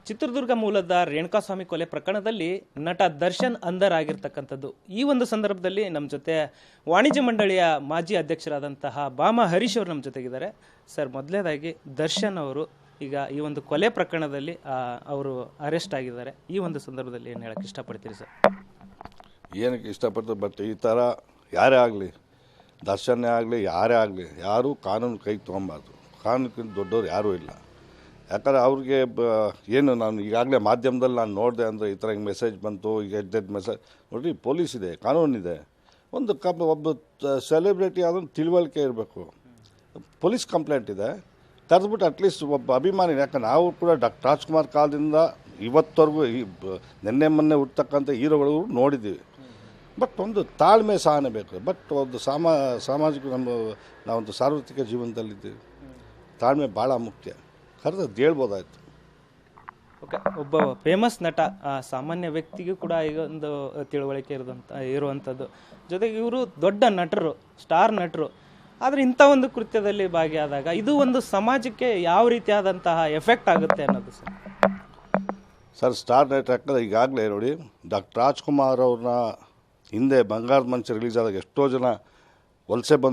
ಚಿತ್ರದುರ್ಗ ಮೂಲದ ರೇಣುಕಾಸ್ವಾಮಿ ಕೊಲೆ ಪ್ರಕರಣದಲ್ಲಿ ನಟ ದರ್ಶನ್ ಅಂಧರಾಗಿರ್ತಕ್ಕಂಥದ್ದು. ಈ ಒಂದು ಸಂದರ್ಭದಲ್ಲಿ ನಮ್ಮ ಜೊತೆ ವಾಣಿಜ್ಯ ಮಂಡಳಿಯ ಮಾಜಿ ಅಧ್ಯಕ್ಷರಾದಂತಹ ಬಾಮ ಹರೀಶ್ ಅವರು ನಮ್ಮ ಜೊತೆಗಿದ್ದಾರೆ. ಸರ್, ಮೊದಲನೇದಾಗಿ ದರ್ಶನ್ ಅವರು ಈಗ ಈ ಒಂದು ಕೊಲೆ ಪ್ರಕರಣದಲ್ಲಿ ಅವರು ಅರೆಸ್ಟ್ ಆಗಿದ್ದಾರೆ. ಈ ಒಂದು ಸಂದರ್ಭದಲ್ಲಿ ಏನು ಹೇಳಕ್ಕೆ ಇಷ್ಟಪಡ್ತೀರಿ ಸರ್? ಏನಕ್ಕೆ ಇಷ್ಟಪಡ್ತಾರೆ, ಬಟ್ ಈ ಥರ ಯಾರೇ ಆಗಲಿ, ದರ್ಶನೇ ಆಗಲಿ, ಯಾರೇ ಆಗಲಿ, ಯಾರೂ ಕಾನೂನು ಕೈಗೆ ತೊಗೊಬಾರ್ದು. ಕಾನೂನಿಗಿಂತ ದೊಡ್ಡವ್ರು ಯಾರೂ ಇಲ್ಲ. ಯಾಕಂದರೆ ಅವ್ರಿಗೆ ಏನು, ನಾನು ಈಗಾಗಲೇ ಮಾಧ್ಯಮದಲ್ಲಿ ನಾನು ನೋಡಿದೆ ಅಂದರೆ ಈ ಥರ ಹಿಂಗೆ ಮೆಸೇಜ್ ಬಂತು, ಈಗ ಎಡ್ಡೆಡ್ ಮೆಸೇಜ್ ನೋಡಿರಿ, ಪೊಲೀಸ್ ಇದೆ, ಕಾನೂನಿದೆ. ಒಂದು ಒಬ್ಬ ಸೆಲೆಬ್ರಿಟಿ ಆದ್ರೂ ತಿಳುವಳಿಕೆ ಇರಬೇಕು. ಪೊಲೀಸ್ ಕಂಪ್ಲೇಂಟ್ ಇದೆ, ಕರೆದ್ಬಿಟ್ಟು ಅಟ್ಲೀಸ್ಟ್ ಒಬ್ಬ ಅಭಿಮಾನಿ, ಯಾಕಂದ್ರೆ ನಾವು ಕೂಡ ಡಾಕ್ಟರ್ ರಾಜ್ಕುಮಾರ್ ಕಾಲದಿಂದ ಇವತ್ತವರೆಗೂ ಈ ನಿನ್ನೆ ಮೊನ್ನೆ ಹುಟ್ಟತಕ್ಕಂಥ ಹೀರೋಗಳು ನೋಡಿದ್ದೀವಿ. ಬಟ್ ಒಂದು ತಾಳ್ಮೆ ಸಹನೆ ಬೇಕು. ಬಟ್ ಒಂದು ಸಾಮಾಜಿಕ ನಾವೊಂದು ಸಾರ್ವತ್ರಿಕ ಜೀವನದಲ್ಲಿದ್ದೀವಿ, ತಾಳ್ಮೆ ಭಾಳ ಮುಖ್ಯ. ಕರೆದು ಹೇಳ್ಬೋದಾಯ್ತು. ಓಕೆ, ಒಬ್ಬ ಫೇಮಸ್ ನಟ, ಸಾಮಾನ್ಯ ವ್ಯಕ್ತಿಗೂ ಕೂಡ ಈಗ ಒಂದು ತಿಳುವಳಿಕೆ ಇರುವಂಥದ್ದು. ಜೊತೆಗೆ ಇವರು ದೊಡ್ಡ ನಟರು, ಸ್ಟಾರ್ ನಟರು. ಆದರೆ ಇಂಥ ಒಂದು ಕೃತ್ಯದಲ್ಲಿ ಭಾಗಿಯಾದಾಗ ಇದು ಒಂದು ಸಮಾಜಕ್ಕೆ ಯಾವ ರೀತಿಯಾದಂತಹ ಎಫೆಕ್ಟ್ ಆಗುತ್ತೆ ಅನ್ನೋದು ಸರ್. ಸ್ಟಾರ್ ನಟ ಯಾಕಂದರೆ ಈಗಾಗಲೇ ನೋಡಿ, ಡಾಕ್ಟರ್ ರಾಜ್ಕುಮಾರ್ ಅವ್ರನ್ನ ಹಿಂದೆ ಬಂಗಾರದ ಮನುಷ್ಯ ರಿಲೀಸ್ ಆದಾಗ ಎಷ್ಟೋ ಜನ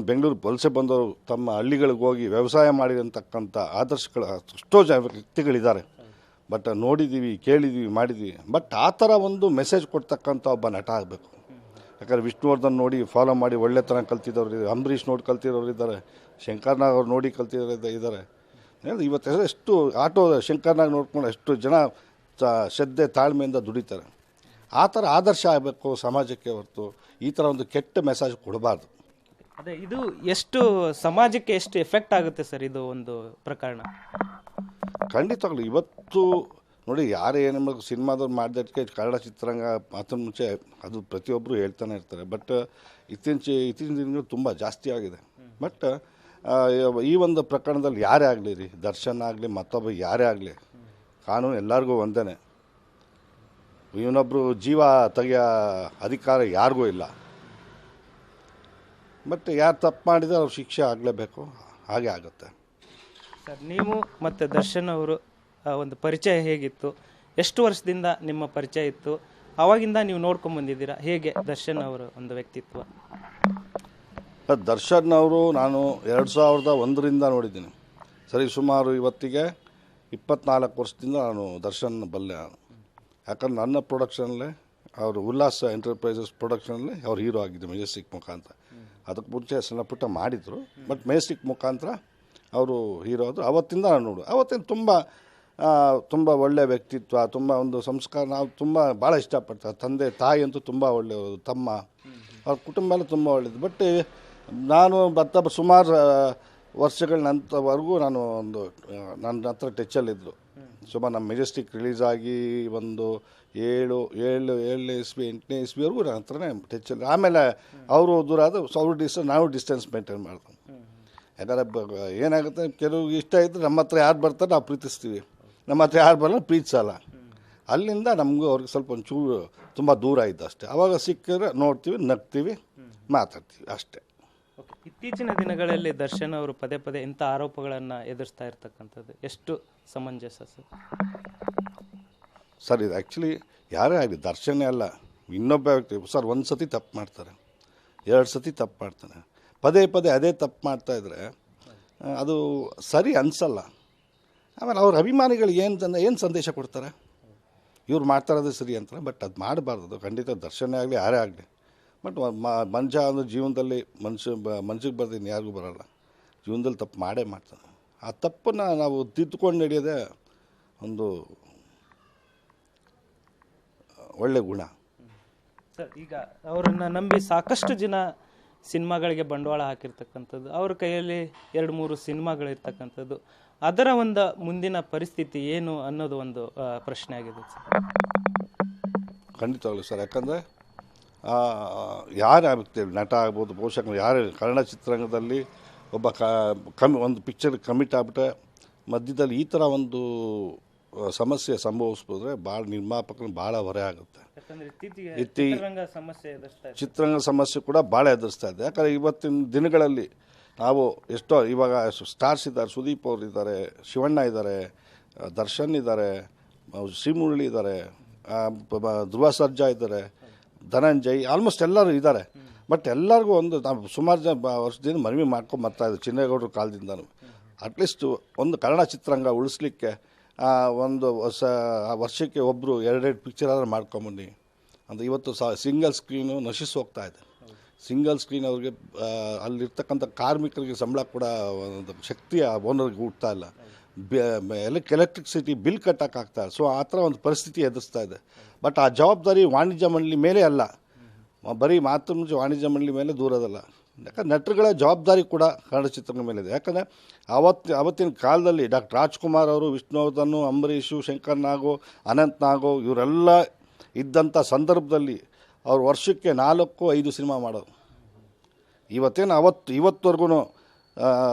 ಬೆಂಗಳೂರು ವಲಸೆ ಬಂದವರು ತಮ್ಮ ಹಳ್ಳಿಗಳಿಗೆ ಹೋಗಿ ವ್ಯವಸಾಯ ಮಾಡಿದಂತಕ್ಕಂಥ ಆದರ್ಶಗಳು ಎಷ್ಟೋ ವ್ಯಕ್ತಿಗಳಿದ್ದಾರೆ. ಬಟ್ ನೋಡಿದ್ದೀವಿ, ಕೇಳಿದ್ದೀವಿ, ಮಾಡಿದ್ದೀವಿ. ಬಟ್ ಆ ಥರ ಒಂದು ಮೆಸೇಜ್ ಕೊಡ್ತಕ್ಕಂಥ ಒಬ್ಬ ನಟ ಆಗಬೇಕು. ಯಾಕಂದರೆ ವಿಷ್ಣುವರ್ಧನ್ ನೋಡಿ ಫಾಲೋ ಮಾಡಿ ಒಳ್ಳೆತನ ಕಲ್ತಿದ್ದವ್ರು ಇದ್ದಾರೆ, ಅಂಬರೀಷ್ ನೋಡಿ ಕಲ್ತಿರೋರು ಇದ್ದಾರೆ, ಶಂಕರ್ನಾಗ್ ಅವ್ರು ನೋಡಿ ಕಲ್ತಿರೋರು ಇದ್ದಾರೆ. ಇವತ್ತು ಎಷ್ಟು ಆಟೋ ಶಂಕರ್ನಾಗ್ ನೋಡ್ಕೊಂಡು ಎಷ್ಟು ಜನ ಶ್ರದ್ಧೆ ತಾಳ್ಮೆಯಿಂದ ದುಡಿತಾರೆ. ಆ ಥರ ಆದರ್ಶ ಆಗಬೇಕು ಸಮಾಜಕ್ಕೆ ಹೊರತು ಈ ಥರ ಒಂದು ಕೆಟ್ಟ ಮೆಸೇಜ್ ಕೊಡಬಾರ್ದು. ಅದೇ, ಇದು ಎಷ್ಟು ಸಮಾಜಕ್ಕೆ ಎಷ್ಟು ಎಫೆಕ್ಟ್ ಆಗುತ್ತೆ ಸರ್ ಇದು ಒಂದು ಪ್ರಕರಣ? ಖಂಡಿತವಾಗ್ಲು ಇವತ್ತು ನೋಡಿ, ಯಾರೇ ಏನೇ ಸಿನಿಮಾದವ್ರು ಮಾಡಿದಕ್ಕೆ ಕನ್ನಡ ಚಿತ್ರರಂಗ ಮಾತ್ರ ಮುಂಚೆ ಅದು ಪ್ರತಿಯೊಬ್ಬರು ಹೇಳ್ತಾನೆ ಇರ್ತಾರೆ. ಬಟ್ ಇತ್ತೀಚಿನ ದಿನಗಳು ತುಂಬ ಜಾಸ್ತಿ ಆಗಿದೆ. ಬಟ್ ಈ ಒಂದು ಪ್ರಕರಣದಲ್ಲಿ ಯಾರೇ ಆಗಲಿ ರೀ, ದರ್ಶನ್ ಆಗಲಿ ಮತ್ತೊಬ್ಬ ಯಾರೇ ಆಗಲಿ, ಕಾನೂನು ಎಲ್ಲರಿಗೂ ಒಂದೇ. ಇವನೊಬ್ಬರು ಜೀವ ತೆಗೆಯೋ ಅಧಿಕಾರ ಯಾರಿಗೂ ಇಲ್ಲ. ಬಟ್ ಯಾರು ತಪ್ಪು ಮಾಡಿದರೆ ಅವ್ರ ಶಿಕ್ಷೆ ಆಗಲೇಬೇಕು, ಹಾಗೆ ಆಗುತ್ತೆ. ಸರ್, ನೀವು ಮತ್ತು ದರ್ಶನ್ ಅವರು ಒಂದು ಪರಿಚಯ ಹೇಗಿತ್ತು? ಎಷ್ಟು ವರ್ಷದಿಂದ ನಿಮ್ಮ ಪರಿಚಯ ಇತ್ತು? ಆವಾಗಿಂದ ನೀವು ನೋಡ್ಕೊಂಬಂದಿದ್ದೀರಾ? ಹೇಗೆ ದರ್ಶನ್ ಅವರ ಒಂದು ವ್ಯಕ್ತಿತ್ವ? ದರ್ಶನ್ ಅವರು ನಾನು 2001ರಿಂದ ನೋಡಿದ್ದೀನಿ. ಸರಿ, ಸುಮಾರು ಇವತ್ತಿಗೆ 24 ವರ್ಷದಿಂದ ನಾನು ದರ್ಶನ್ ಬಲ್ಲೆ. ಯಾಕಂದ್ರೆ ನನ್ನ ಪ್ರೊಡಕ್ಷನಲ್ಲೇ, ಅವರು ಉಲ್ಲಾಸ ಎಂಟರ್ಪ್ರೈಸಸ್ ಪ್ರೊಡಕ್ಷನಲ್ಲಿ ಅವ್ರು ಹೀರೋ ಆಗಿದ್ದು ಮೆಜೆಸ್ಟಿಕ್ ಮುಖಾಂತರ. ಅದಕ್ಕೆ ಮುಂಚೆ ಸಣ್ಣ ಪುಟ್ಟ ಮಾಡಿದರು, ಬಟ್ ಮೆಜೆಸ್ಟಿಕ್ ಮುಖಾಂತರ ಅವರು ಹೀರೋ ಆದರು. ಅವತ್ತಿಂದ ನಾನು ಅವತ್ತಿನ ತುಂಬ ಒಳ್ಳೆಯ ವ್ಯಕ್ತಿತ್ವ, ತುಂಬ ಒಂದು ಸಂಸ್ಕಾರ. ನಾವು ತುಂಬ ಭಾಳ ಇಷ್ಟಪಡ್ತಾರೆ. ತಂದೆ ತಾಯಿ ಅಂತೂ ತುಂಬ ಒಳ್ಳೆಯವರು, ತಮ್ಮ ಅವ್ರ ಕುಟುಂಬ ಎಲ್ಲ ತುಂಬ ಒಳ್ಳೆಯದು. ಬಟ್ ನಾನು ಸುಮಾರು ವರ್ಷಗಳ ನಂತರವರೆಗೂ ನನ್ನ ಹತ್ರ ಟಚ್ಚಲ್ಲಿದ್ದರು. ಸುಮಾರು ನಮ್ಮ ಮೆಜೆಸ್ಟಿಕ್ ರಿಲೀಸ್ ಆಗಿ ಒಂದು 7ನೇ ಇಸ್ವಿ 8ನೇ ಇಸ್ವಿವರೆಗೂ ನನ್ನ ಹತ್ರನೇ ಟಚ್ಚಲ್ಲಿ. ಆಮೇಲೆ ಅವರು ದೂರ ಆದ ನಾವು ಡಿಸ್ಟೆನ್ಸ್ ಮೇಂಟೈನ್ ಮಾಡ್ತೀವಿ. ಯಾಕಂದರೆ ಏನಾಗುತ್ತೆ, ಕೆಲವು ಇಷ್ಟ ಇದ್ದರೆ ನಮ್ಮ ಹತ್ರ ಯಾರು ಬರ್ತಾರೆ ನಾವು ಪ್ರೀತಿಸ್ತೀವಿ, ನಮ್ಮ ಹತ್ರ ಯಾರು ಬರಲ್ಲ ಪ್ರೀತಿಸಲ್ಲ. ಅಲ್ಲಿಂದ ನಮಗೂ ಅವ್ರಿಗೆ ಸ್ವಲ್ಪ ಒಂಚೂರು ತುಂಬ ದೂರ ಇದ್ದು ಅಷ್ಟೇ. ಆವಾಗ ಸಿಕ್ಕಿದ್ರೆ ನೋಡ್ತೀವಿ, ನಗ್ತೀವಿ, ಮಾತಾಡ್ತೀವಿ ಅಷ್ಟೇ. ಇತ್ತೀಚಿನ ದಿನಗಳಲ್ಲಿ ದರ್ಶನ್ ಅವರು ಪದೇ ಪದೇ ಇಂಥ ಆರೋಪಗಳನ್ನು ಎದುರಿಸ್ತಾ ಇರ್ತಕ್ಕಂಥದ್ದು ಎಷ್ಟು ಸಮಂಜಸ ಸರ್? ಇದು ಆ್ಯಕ್ಚುಲಿ ಯಾರೇ ಆಗಲಿ, ದರ್ಶನೇ ಅಲ್ಲ, ಇನ್ನೊಬ್ಬ ವ್ಯಕ್ತಿ ಸರ್ ಒಂದು ಸತಿ ತಪ್ಪು ಮಾಡ್ತಾರೆ, 2 ಸತಿ ತಪ್ಪು ಮಾಡ್ತಾರೆ, ಪದೇ ಪದೇ ಅದೇ ತಪ್ಪು ಮಾಡ್ತಾಯಿದ್ರೆ ಅದು ಸರಿ ಅನಿಸಲ್ಲ. ಆಮೇಲೆ ಅವ್ರ ಅಭಿಮಾನಿಗಳಿಗೆ ಏನು ಸಂದೇಶ ಕೊಡ್ತಾರೆ? ಇವ್ರು ಮಾಡ್ತಾರದೇ ಸರಿ ಅಂತಾರೆ. ಬಟ್ ಅದು ಮಾಡಬಾರ್ದು ಖಂಡಿತ. ದರ್ಶನೇ ಆಗಲಿ, ಯಾರೇ ಆಗಲಿ. ಬಟ್ ಮನುಷ್ಯ ಅಂದರೆ ಜೀವನದಲ್ಲಿ ಮನುಷ್ಯಗೆ ಬರ್ತೀನಿ ಯಾರಿಗೂ ಬರೋಲ್ಲ. ಜೀವನದಲ್ಲಿ ತಪ್ಪು ಮಾಡೇ ಮಾಡ್ತಾನೆ. ಆ ತಪ್ಪನ್ನು ನಾವು ತಿದ್ದುಕೊಂಡು ನಡೆಯೋದೇ ಒಂದು ಒಳ್ಳೆ ಗುಣ. ಸರ್, ಈಗ ಅವರನ್ನು ನಂಬಿ ಸಾಕಷ್ಟು ಜನ ಸಿನಿಮಾಗಳಿಗೆ ಬಂಡವಾಳ ಹಾಕಿರ್ತಕ್ಕಂಥದ್ದು, ಅವ್ರ ಕೈಯಲ್ಲಿ 2-3 ಸಿನಿಮಾಗಳಿರ್ತಕ್ಕಂಥದ್ದು, ಅದರ ಒಂದು ಮುಂದಿನ ಪರಿಸ್ಥಿತಿ ಏನು ಅನ್ನೋದು ಒಂದು ಪ್ರಶ್ನೆ ಆಗಿದೆ ಸರ್. ಖಂಡಿತವಾಗ್ಲೂ ಸರ್. ಯಾಕಂದರೆ ಯಾರೇ ಆಗ್ತೇವೆ, ನಟ ಆಗ್ಬೋದು, ಪೋಷಕರು ಯಾರೇ, ಕನ್ನಡ ಚಿತ್ರರಂಗದಲ್ಲಿ ಒಬ್ಬ ಒಂದು ಪಿಕ್ಚರ್ ಕಮಿಟ್ ಆಗ್ಬಿಟ್ರೆ ಮಧ್ಯದಲ್ಲಿ ಈ ಥರ ಒಂದು ಸಮಸ್ಯೆ ಸಂಭವಿಸ್ಬೋದ್ರೆ ಭಾಳ ನಿರ್ಮಾಪಕರು ಭಾಳ ಹೊರೆ ಆಗುತ್ತೆ. ಚಿತ್ರರಂಗ ಸಮಸ್ಯೆ ಕೂಡ ಭಾಳ ಎದುರಿಸ್ತಾ ಇದೆ. ಯಾಕಂದರೆ ಇವತ್ತಿನ ದಿನಗಳಲ್ಲಿ ನಾವು ಎಷ್ಟೋ ಇವಾಗ ಸ್ಟಾರ್ಸ್ ಇದ್ದಾರೆ, ಸುದೀಪ್ ಅವರು ಇದ್ದಾರೆ, ಶಿವಣ್ಣ ಇದ್ದಾರೆ, ದರ್ಶನ್ ಇದ್ದಾರೆ, ಶ್ರೀಮುರಳಿ ಇದ್ದಾರೆ, ಧ್ರುವ ಸರ್ಜಾ ಇದ್ದಾರೆ, ಧನಂಜಯ್, ಆಲ್ಮೋಸ್ಟ್ ಎಲ್ಲರೂ ಇದ್ದಾರೆ. ಬಟ್ ಎಲ್ಲರಿಗೂ ಒಂದು ನಾವು ಸುಮಾರು ವರ್ಷದಿಂದ ಮನವಿ ಮಾಡ್ಕೊಂಡು ಬರ್ತಾಯಿದ್ದೆ ಚಿನ್ನೇಗೌಡರ ಕಾಲದಿಂದನೂ. ಅಟ್ಲೀಸ್ಟ್ ಒಂದು ಕನ್ನಡ ಚಿತ್ರರಂಗ ಉಳಿಸ್ಲಿಕ್ಕೆ ಒಂದು ವರ್ಷಕ್ಕೆ ಒಬ್ಬರು 2 ಪಿಕ್ಚರ್ ಆದರೂ ಮಾಡ್ಕೊಂಬನ್ನಿ ಅಂತ. ಇವತ್ತು ಸಿಂಗಲ್ ಸ್ಕ್ರೀನು ನಶಿಸಿ ಹೋಗ್ತಾ ಇದೆ. ಸಿಂಗಲ್ ಸ್ಕ್ರೀನ್ ಅವ್ರಿಗೆ ಅಲ್ಲಿರ್ತಕ್ಕಂಥ ಕಾರ್ಮಿಕರಿಗೆ ಸಂಬಳ ಕೂಡ ಒಂದು ಶಕ್ತಿ ಓನರ್ಗೆ ಹುಡ್ತಾ ಇಲ್ಲ. ಎಲೆಕ್ಟ್ರಿಸಿಟಿ ಬಿಲ್ ಕಟ್ಟೋಕ್ಕಾಗ್ತಾ ಇಲ್ಲ. ಸೊ ಆ ಥರ ಒಂದು ಪರಿಸ್ಥಿತಿ ಎದುರಿಸ್ತಾ ಇದೆ. ಬಟ್ ಆ ಜವಾಬ್ದಾರಿ ವಾಣಿಜ್ಯ ಮಂಡಳಿ ಮೇಲೆ ಅಲ್ಲ, ಬರೀ ಮಾತು ಮುಂಚೆ ವಾಣಿಜ್ಯ ಮಂಡಳಿ ಮೇಲೆ ದೂರದಲ್ಲ. ಯಾಕಂದ್ರೆ ನಟರುಗಳ ಜವಾಬ್ದಾರಿ ಕೂಡ ಕನ್ನಡ ಚಿತ್ರರಂಗದ ಮೇಲಿದೆ. ಯಾಕಂದರೆ ಅವತ್ತಿನ ಕಾಲದಲ್ಲಿ ಡಾಕ್ಟರ್ ರಾಜ್ಕುಮಾರ್ ಅವರು, ವಿಷ್ಣುವರ್ಧನ್, ಅಂಬರೀಷು, ಶಂಕರ್ ನಾಗು, ಅನಂತ್ ನಾಗು ಇವರೆಲ್ಲ ಇದ್ದಂಥ ಸಂದರ್ಭದಲ್ಲಿ ಅವ್ರು ವರ್ಷಕ್ಕೆ 4-5 ಸಿನಿಮಾ ಮಾಡೋರು. ಇವತ್ತುವರೆಗೂ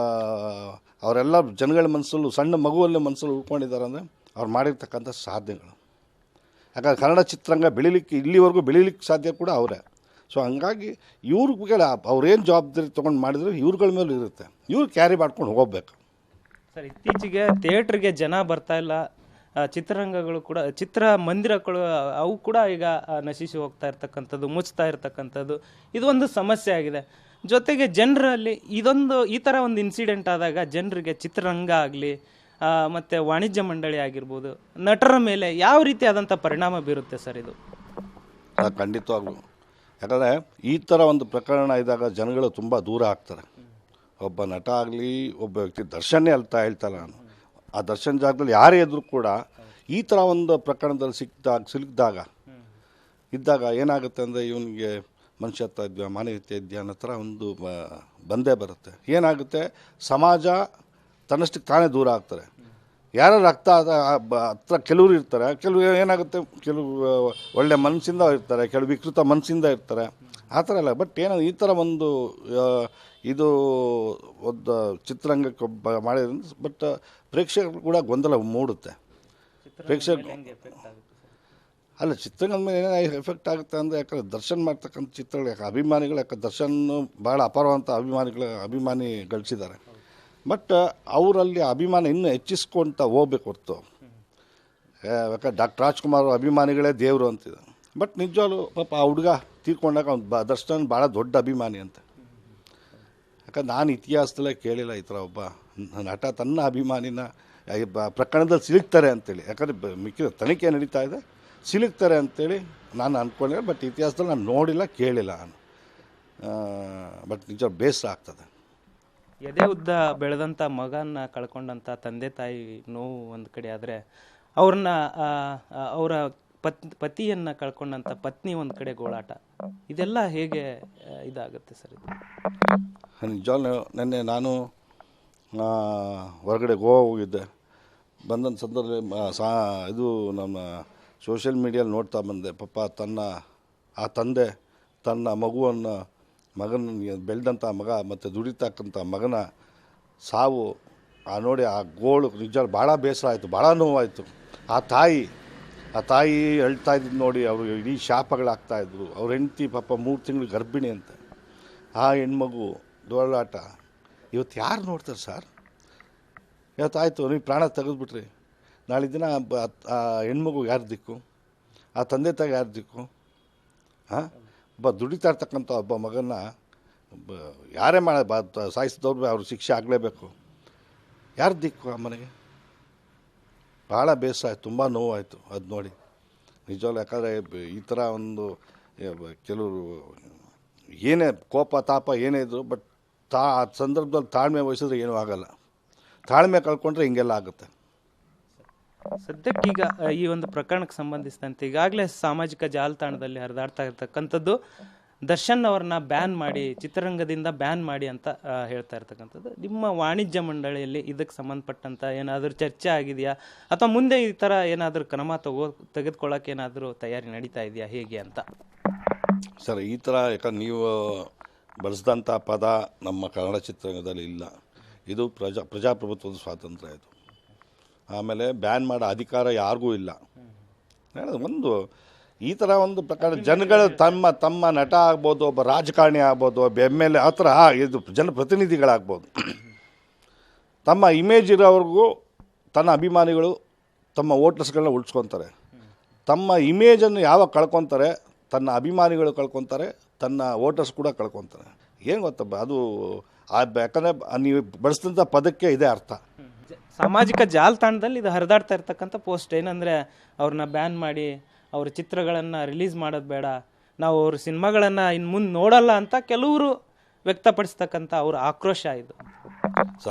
ಅವರೆಲ್ಲ ಜನಗಳ ಮನಸ್ಸಲ್ಲೂ, ಸಣ್ಣ ಮಗುವಲ್ಲೇ ಮನಸ್ಸಲ್ಲಿ ಉಳ್ಕೊಂಡಿದ್ದಾರೆ ಅಂದರೆ ಅವ್ರು ಮಾಡಿರ್ತಕ್ಕಂಥ ಸಾಧನೆಗಳು. ಯಾಕಂದ್ರೆ ಕನ್ನಡ ಚಿತ್ರರಂಗ ಇಲ್ಲಿವರೆಗೂ ಬೆಳೀಲಿಕ್ಕೆ ಸಾಧ್ಯ ಕೂಡ ಅವರೇ. ಸೊ ಹಂಗಾಗಿ ಇವ್ರಿಗೆ ಅವ್ರೇನು ಜವಾಬ್ದಾರಿ ತೊಗೊಂಡು ಮಾಡಿದ್ರು ಇವ್ರುಗಳ ಮೇಲೂ ಇರುತ್ತೆ, ಇವ್ರು ಕ್ಯಾರಿ ಮಾಡ್ಕೊಂಡು ಹೋಗಬೇಕು. ಸರ್, ಇತ್ತೀಚೆಗೆ ಥಿಯೇಟ್ರಿಗೆ ಜನ ಬರ್ತಾ ಇಲ್ಲ, ಚಿತ್ರರಂಗಗಳು ಕೂಡ, ಚಿತ್ರ ಮಂದಿರಗಳು ಅವು ಕೂಡ ಈಗ ನಶಿಸಿ ಹೋಗ್ತಾ ಇರ್ತಕ್ಕಂಥದ್ದು, ಮುಚ್ತಾ ಇರ್ತಕ್ಕಂಥದ್ದು ಇದು ಒಂದು ಸಮಸ್ಯೆ ಆಗಿದೆ. ಜೊತೆಗೆ ಜನರಲ್ಲಿ ಈ ಥರ ಒಂದು ಇನ್ಸಿಡೆಂಟ್ ಆದಾಗ ಜನರಿಗೆ ಚಿತ್ರರಂಗ ಆಗಲಿ ಮತ್ತು ವಾಣಿಜ್ಯ ಮಂಡಳಿ ಆಗಿರ್ಬೋದು, ನಟರ ಮೇಲೆ ಯಾವ ರೀತಿಯಾದಂಥ ಪರಿಣಾಮ ಬೀರುತ್ತೆ ಸರ್ ಇದು? ಖಂಡಿತವಾಗ್ಲೂ. ಯಾಕಂದರೆ ಈ ಥರ ಒಂದು ಪ್ರಕರಣ ಇದ್ದಾಗ ಜನಗಳು ತುಂಬ ದೂರ ಆಗ್ತಾರೆ. ಒಬ್ಬ ನಟ ಆಗಲಿ, ಒಬ್ಬ ವ್ಯಕ್ತಿ, ದರ್ಶನ್ನೇ ಹೇಳ್ತಾರೆ ನಾನು, ಆ ದರ್ಶನ್ ಜಾಗದಲ್ಲಿ ಯಾರೇ ಇದ್ದರೂ ಕೂಡ ಈ ಥರ ಒಂದು ಪ್ರಕರಣದಲ್ಲಿ ಸಿಲುಕಿದಾಗ ಇದ್ದಾಗ ಏನಾಗುತ್ತೆ ಅಂದರೆ ಇವನಿಗೆ ಮನುಷ್ಯತ್ವ ಇದೆಯಾ, ಮಾನವೀಯತೆ ಇದೆಯಾ ಅನ್ನೋ ಥರ ಒಂದು ಬಂದೇ ಬರುತ್ತೆ. ಏನಾಗುತ್ತೆ, ಸಮಾಜ ತನ್ನಷ್ಟಕ್ಕೆ ತಾನೇ ದೂರ ಆಗ್ತಾರೆ. ಯಾರು ರಕ್ತ ಹತ್ರ ಕೆಲವರು ಇರ್ತಾರೆ, ಕೆಲವು ಏನಾಗುತ್ತೆ, ಕೆಲವು ಒಳ್ಳೆ ಮನಸ್ಸಿಂದ ಇರ್ತಾರೆ, ಕೆಲವು ವಿಕೃತ ಮನಸ್ಸಿಂದ ಇರ್ತಾರೆ, ಆ ಥರ ಎಲ್ಲ. ಬಟ್ ಏನೋ ಈ ಥರ ಒಂದು ಇದು ಒಂದು ಚಿತ್ರರಂಗಕ್ಕೆ ಮಾಡಿದ್ರಿಂದ ಬಟ್ ಪ್ರೇಕ್ಷಕರು ಕೂಡ ಗೊಂದಲ ಮೂಡುತ್ತೆ. ಪ್ರೇಕ್ಷಕರು ಅಲ್ಲ, ಚಿತ್ರರಂಗದ ಮೇಲೆ ಏನೇನು ಎಫೆಕ್ಟ್ ಆಗುತ್ತೆ ಅಂದರೆ, ಯಾಕಂದರೆ ದರ್ಶನ್ ಮಾಡ್ತಕ್ಕಂಥ ಚಿತ್ರಗಳು, ಯಾಕೆ ಅಭಿಮಾನಿಗಳು, ಯಾಕೆ ದರ್ಶನ್ ಭಾಳ ಅಪಾರವಂಥ ಅಭಿಮಾನಿ ಗಳಿಸಿದ್ದಾರೆ. ಬಟ್ ಅವರಲ್ಲಿ ಅಭಿಮಾನ ಇನ್ನೂ ಹೆಚ್ಚಿಸ್ಕೊಳ್ತಾ ಹೋಗ್ಬೇಕು ಹೊರತು, ಯಾಕಂದ್ರೆ ಡಾಕ್ಟರ್ ರಾಜ್ಕುಮಾರ್ ಅಭಿಮಾನಿಗಳೇ ದೇವರು ಅಂತಿದೆ. ಬಟ್ ನಿಜವಾಗ್ಲೂ ಪಾಪ ಆ ಹುಡುಗ ತೀರ್ಕೊಂಡಾಗ ಅವ್ನು ದರ್ಶನ್ ಭಾಳ ದೊಡ್ಡ ಅಭಿಮಾನಿ ಅಂತ. ಯಾಕಂದ್ರೆ ನಾನು ಇತಿಹಾಸದಲ್ಲೇ ಕೇಳಿಲ್ಲ ಈ ಥರ ಒಬ್ಬ ನಟ ತನ್ನ ಅಭಿಮಾನಿನ ಪ್ರಕರಣದಲ್ಲಿ ಸಿಲುಕ್ತಾರೆ ಅಂತೇಳಿ. ಯಾಕಂದರೆ ಮಿಕ್ಕಿದ ತನಿಖೆ ನಡೀತಾ ಇದೆ, ಸಿಲುಕ್ತಾರೆ ಅಂತೇಳಿ ನಾನು ಅಂದ್ಕೊಂಡಿಲ್ಲ. ಬಟ್ ಇತಿಹಾಸದಲ್ಲಿ ನಾನು ನೋಡಿಲ್ಲ, ಕೇಳಿಲ್ಲ ನಾನು. ಬಟ್ ನಿಜ ಬೇಸರ ಆಗ್ತದೆ. ಎದೆ ಉದ್ದ ಬೆಳೆದಂಥ ಮಗನ ಕಳ್ಕೊಂಡಂಥ ತಂದೆ ತಾಯಿ ನೋವು ಒಂದು ಕಡೆ ಆದರೆ, ಅವರ ಪತಿಯನ್ನು ಕಳ್ಕೊಂಡಂಥ ಪತ್ನಿ ಒಂದು ಕಡೆ ಗೋಳಾಟ, ಇದೆಲ್ಲ ಹೇಗೆ ಇದಾಗುತ್ತೆ ಸರ್ ಇದು? ನಿಜವಾಗ್ಲೂ ನೆನ್ನೆ ನಾನು ಹೊರಗಡೆ ಗೋವಾ ಹೋಗಿದ್ದೆ. ಬಂದಂಥ ಸಂದರ್ಭದಲ್ಲಿ ಇದು ನಮ್ಮ ಸೋಷಿಯಲ್ ಮೀಡಿಯಲ್ಲಿ ನೋಡ್ತಾ ಬಂದೆ. ಪಾಪ ಆ ತಂದೆ ತನ್ನ ಮಗನ ಬೆಳೆದಂಥ ಮಗ ಮತ್ತು ದುಡಿತಕ್ಕಂಥ ಮಗನ ಸಾವು ನೋಡಿ ಆ ಗೋಳು ನಿಜ ಭಾಳ ಬೇಸರ ಆಯಿತು, ಭಾಳ ನೋವಾಯಿತು. ಆ ತಾಯಿ ಹೇಳ್ತಾ ಇದ್ದು ನೋಡಿ, ಅವರು ಇಡೀ ಶಾಪಗಳಾಗ್ತಾಯಿದ್ರು. ಅವ್ರ ಹೆಂಡತಿ ಪಾಪ 3 ತಿಂಗಳು ಗರ್ಭಿಣಿ ಅಂತ. ಆ ಹೆಣ್ಮಗು ದೊಳ್ಳಾಟ ಇವತ್ತು ಯಾರು ನೋಡ್ತಾರೆ ಸರ್? ಇವತ್ತಾಯಿತು, ನೀವು ಪ್ರಾಣ ತೆಗೆದುಬಿಟ್ರಿ, ನಾಳೆ ದಿನ ಆ ಹೆಣ್ಮಗು ಯಾರು ದಿಕ್ಕು? ಆ ತಂದೆ ತಾಯಿ ಯಾರು ದಿಕ್ಕು? ಹಾಂ, ಒಬ್ಬ ದುಡಿತಾ ಇರ್ತಕ್ಕಂಥ ಒಬ್ಬ ಮಗನ್ನ ಯಾರೇ ಸಾಯಿಸಿದವ್ರು ಅವ್ರ ಶಿಕ್ಷೆ ಆಗಲೇಬೇಕು. ಯಾರು ದಿಕ್ಕು ಆ ಮನೆಗೆ? ಭಾಳ ಬೇಸರ ಆಯಿತು, ತುಂಬ ನೋವಾಯಿತು ಅದು ನೋಡಿ ನಿಜವಾಗ್ಲೂ. ಯಾಕಂದರೆ ಈ ಥರ ಒಂದು ಕೆಲವರು ಏನೇ ಕೋಪ ತಾಪ ಏನೇ ಇದ್ರು, ಬಟ್ ಆ ಸಂದರ್ಭದಲ್ಲಿ ತಾಳ್ಮೆ ವಹಿಸಿದ್ರೆ ಏನೂ ಆಗಲ್ಲ. ತಾಳ್ಮೆ ಕಳ್ಕೊಂಡ್ರೆ ಹಿಂಗೆಲ್ಲ ಆಗುತ್ತೆ. ಸದ್ಯಕ್ಕೀಗ ಈ ಒಂದು ಪ್ರಕರಣಕ್ಕೆ ಸಂಬಂಧಿಸಿದಂತೆ ಈಗಾಗಲೇ ಸಾಮಾಜಿಕ ಜಾಲತಾಣದಲ್ಲಿ ಹರಿದಾಡ್ತಾ ಇರ್ತಕ್ಕಂಥದ್ದು ದರ್ಶನ್ ಅವ್ರನ್ನ ಬ್ಯಾನ್ ಮಾಡಿ, ಚಿತ್ರರಂಗದಿಂದ ಬ್ಯಾನ್ ಮಾಡಿ ಅಂತ ಹೇಳ್ತಾ ಇರ್ತಕ್ಕಂಥದ್ದು. ನಿಮ್ಮ ವಾಣಿಜ್ಯ ಮಂಡಳಿಯಲ್ಲಿ ಇದಕ್ಕೆ ಸಂಬಂಧಪಟ್ಟಂಥ ಏನಾದರೂ ಚರ್ಚೆ ಆಗಿದೆಯಾ, ಅಥವಾ ಮುಂದೆ ಈ ಥರ ಏನಾದರೂ ಕ್ರಮ ತೆಗೆದುಕೊಳ್ಳೋಕೆ ಏನಾದರೂ ತಯಾರಿ ನಡೀತಾ ಇದೆಯಾ, ಹೇಗೆ ಅಂತ? ಸರ್, ಈ ಥರ ಯಾಕಂದ್ರೆ ನೀವು ಬಳಸಿದಂಥ ಪದ ನಮ್ಮ ಕನ್ನಡ ಚಿತ್ರರಂಗದಲ್ಲಿ ಇಲ್ಲ. ಇದು ಪ್ರಜಾಪ್ರಭುತ್ವದ ಸ್ವಾತಂತ್ರ್ಯ ಇದು. ಆಮೇಲೆ ಬ್ಯಾನ್ ಮಾಡೋ ಅಧಿಕಾರ ಯಾರಿಗೂ ಇಲ್ಲ. ಒಂದು ಈ ಥರ ಒಂದು ಪ್ರಕಾರ ಜನಗಳು ತಮ್ಮ ನಟ ಆಗ್ಬೋದು, ಒಬ್ಬ ರಾಜಕಾರಣಿ ಆಗ್ಬೋದು, ಒಬ್ಬ MLA ಆ ಥರ ಇದು ಜನಪ್ರತಿನಿಧಿಗಳಾಗ್ಬೋದು, ತಮ್ಮ ಇಮೇಜ್ ಇರೋವ್ರಿಗೂ ತನ್ನ ಅಭಿಮಾನಿಗಳು ತಮ್ಮ ವೋಟರ್ಸ್ಗಳನ್ನ ಉಳಿಸ್ಕೊತಾರೆ. ತಮ್ಮ ಇಮೇಜನ್ನು ಯಾವಾಗ ಕಳ್ಕೊತಾರೆ, ತನ್ನ ಅಭಿಮಾನಿಗಳು ಕಳ್ಕೊತಾರೆ, ತನ್ನ ವೋಟರ್ಸ್ ಕೂಡ ಕಳ್ಕೊತಾರೆ. ಏನು ಗೊತ್ತಪ್ಪ ಅದು ಯಾಕಂದರೆ ನೀವು ಬಳಸಿದಂಥ ಪದಕ್ಕೆ ಇದೆ ಅರ್ಥ. ಸಾಮಾಜಿಕ ಜಾಲತಾಣದಲ್ಲಿ ಇದು ಹರಿದಾಡ್ತಾ ಇರ್ತಕ್ಕಂಥ ಪೋಸ್ಟ್ ಏನಂದರೆ ಅವ್ರನ್ನ ಬ್ಯಾನ್ ಮಾಡಿ ಅವ್ರ ಚಿತ್ರಗಳನ್ನು ರಿಲೀಸ್ ಮಾಡೋದು ಬೇಡ, ನಾವು ಅವ್ರ ಸಿನಿಮಾಗಳನ್ನು ಇನ್ನು ಮುಂದೆ ನೋಡಲ್ಲ ಅಂತ ಕೆಲವರು ವ್ಯಕ್ತಪಡಿಸ್ತಕ್ಕಂಥ ಅವ್ರ ಆಕ್ರೋಶ ಇದು.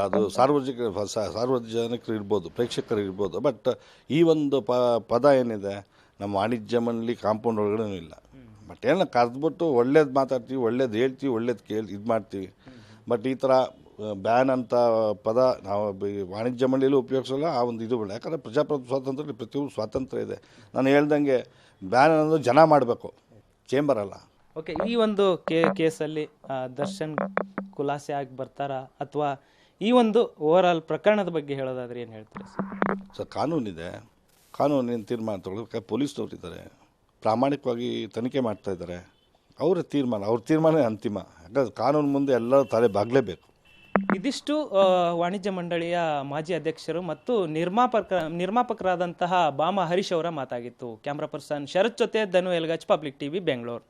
ಅದು ಸಾರ್ವಜನಿಕರು ಇರ್ಬೋದು, ಪ್ರೇಕ್ಷಕರು ಇರ್ಬೋದು. ಬಟ್ ಈ ಒಂದು ಪದ ಏನಿದೆ ನಮ್ಮ ವಾಣಿಜ್ಯ ಮಂಡಳಿ ಕಾಂಪೌಂಡ್ ಒಳಗಡೆ ಇಲ್ಲ. ಬಟ್ ಏನೋ ಕರೆದ್ಬಿಟ್ಟು ಒಳ್ಳೇದು ಮಾತಾಡ್ತೀವಿ, ಒಳ್ಳೇದು ಹೇಳ್ತೀವಿ, ಒಳ್ಳೇದು ಇದು ಮಾಡ್ತೀವಿ. ಬಟ್ ಈ ಥರ ಬ್ಯಾನ್ ಅಂತ ಪದ ನಾವು ವಾಣಿಜ್ಯ ಮಂಡಳಿಯಲ್ಲೂ ಉಪಯೋಗಿಸಲ್ಲ. ಆ ಒಂದು ಇದು ಬೇಡ. ಯಾಕಂದರೆ ಪ್ರಜಾಪ್ರಭುತ್ವ ಸ್ವಾತಂತ್ರ್ಯ ಪ್ರತಿಯೊಂದು ಸ್ವಾತಂತ್ರ್ಯ ಇದೆ. ನಾನು ಹೇಳ್ದಂಗೆ ಬ್ಯಾನ್ ಅನ್ನೋದು ಜನ ಮಾಡಬೇಕು, ಚೇಂಬರ್ ಅಲ್ಲ. ಓಕೆ, ಈ ಒಂದು ಕೇಸಲ್ಲಿ ದರ್ಶನ್ ಖುಲಾಸೆ ಆಗಿ ಬರ್ತಾರಾ ಅಥವಾ ಈ ಒಂದು ಓವರ್ ಆಲ್ ಪ್ರಕರಣದ ಬಗ್ಗೆ ಹೇಳೋದಾದ್ರೆ ಏನು ಹೇಳ್ತೀರಾ ಸರ್? ಕಾನೂನಿದೆ, ಕಾನೂನಿನ ತೀರ್ಮಾನ ತಗೊಳ್ಳೋಕೆ ಪೊಲೀಸ್ನವ್ರು ಇದ್ದಾರೆ, ಪ್ರಾಮಾಣಿಕವಾಗಿ ತನಿಖೆ ಮಾಡ್ತಾ ಇದ್ದಾರೆ. ಅವ್ರ ತೀರ್ಮಾನ ಅಂತಿಮ. ಯಾಕಂದ್ರೆ ಕಾನೂನು ಮುಂದೆ ಎಲ್ಲರೂ ತಲೆ ಬಾಗಲೇಬೇಕು. ಇದಿಷ್ಟು ವಾಣಿಜ್ಯ ಮಂಡಳಿಯ ಮಾಜಿ ಅಧ್ಯಕ್ಷರು ಮತ್ತು ನಿರ್ಮಾಪಕರಾದಂತಹ ಬಾಮ ಹರೀಶ್ ಅವರ ಮಾತಾಗಿತ್ತು. ಕ್ಯಾಮ್ರಾ ಪರ್ಸನ್ ಶರತ್ ಜೊತೆ ಧನು ಎಲ್ಗಾಚ್, ಪಬ್ಲಿಕ್ ಟಿವಿ, ಬೆಂಗಳೂರು.